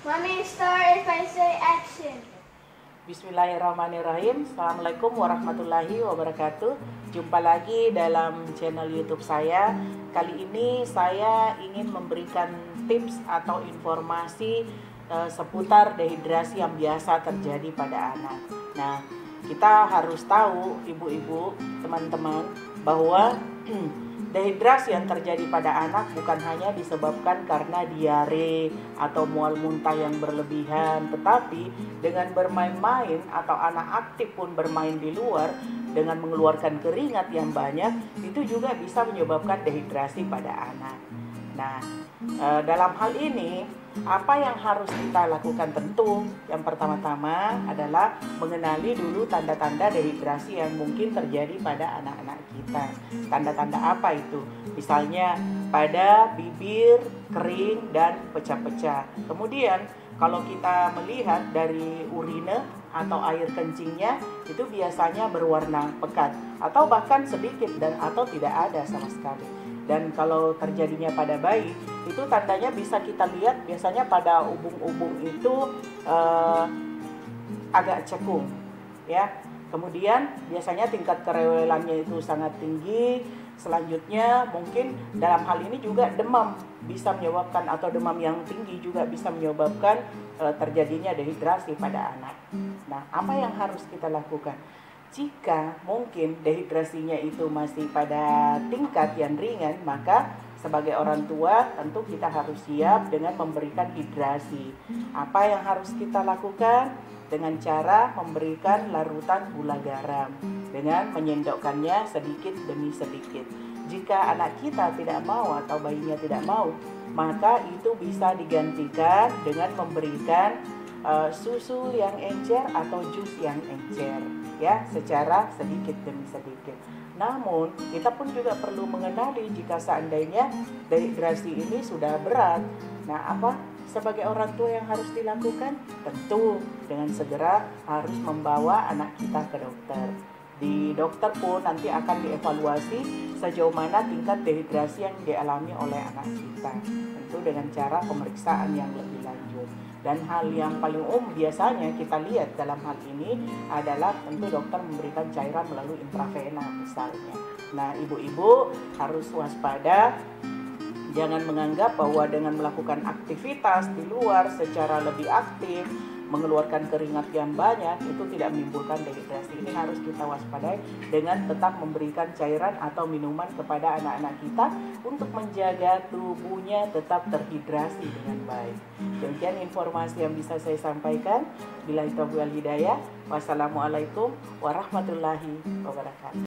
Mommy, start if I say action. Bismillahirrahmanirrahim. Assalamualaikum warahmatullahi wabarakatuh. Jumpa lagi dalam channel YouTube saya. Kali ini saya ingin memberikan tips atau informasi seputar dehidrasi yang biasa terjadi pada anak. Nah, kita harus tahu, ibu-ibu, teman-teman, bahwa dehidrasi yang terjadi pada anak bukan hanya disebabkan karena diare atau mual muntah yang berlebihan, tetapi dengan bermain-main atau anak aktif pun bermain di luar dengan mengeluarkan keringat yang banyak, itu juga bisa menyebabkan dehidrasi pada anak. Nah, dalam hal ini apa yang harus kita lakukan? Tentu yang pertama-tama adalah mengenali dulu tanda-tanda dehidrasi yang mungkin terjadi pada anak-anak kita. Tanda-tanda apa itu? Misalnya pada bibir kering dan pecah-pecah. Kemudian kalau kita melihat dari urine atau air kencingnya, itu biasanya berwarna pekat atau bahkan sedikit dan atau tidak ada sama sekali. Dan kalau terjadinya pada bayi, itu tandanya bisa kita lihat biasanya pada ubung-ubung itu agak cekung, ya. Kemudian biasanya tingkat kerewelannya itu sangat tinggi. Selanjutnya mungkin dalam hal ini juga demam bisa menyebabkan, atau demam yang tinggi juga bisa menyebabkan terjadinya dehidrasi pada anak. Nah, apa yang harus kita lakukan? Jika mungkin dehidrasinya itu masih pada tingkat yang ringan, maka sebagai orang tua tentu kita harus siap dengan memberikan hidrasi. Apa yang harus kita lakukan? Dengan cara memberikan larutan gula garam dengan menyendokkannya sedikit demi sedikit. Jika anak kita tidak mau atau bayinya tidak mau, maka itu bisa digantikan dengan memberikan susu yang encer atau jus yang encer, ya, secara sedikit demi sedikit. Namun kita pun juga perlu mengenali jika seandainya dehidrasi ini sudah berat. Nah, apa sebagai orang tua yang harus dilakukan? Tentu dengan segera harus membawa anak kita ke dokter. Di dokter pun nanti akan dievaluasi sejauh mana tingkat dehidrasi yang dialami oleh anak kita, tentu dengan cara pemeriksaan yang lebih lanjut. Dan hal yang paling biasanya kita lihat dalam hal ini adalah tentu dokter memberikan cairan melalui intravena misalnya. Nah, ibu-ibu harus waspada. Jangan menganggap bahwa dengan melakukan aktivitas di luar secara lebih aktif, mengeluarkan keringat yang banyak, itu tidak menimbulkan dehidrasi. Ini harus kita waspadai dengan tetap memberikan cairan atau minuman kepada anak-anak kita untuk menjaga tubuhnya tetap terhidrasi dengan baik. Demikian informasi yang bisa saya sampaikan. Billahi taufiq wal hidayah. Wassalamualaikum warahmatullahi wabarakatuh.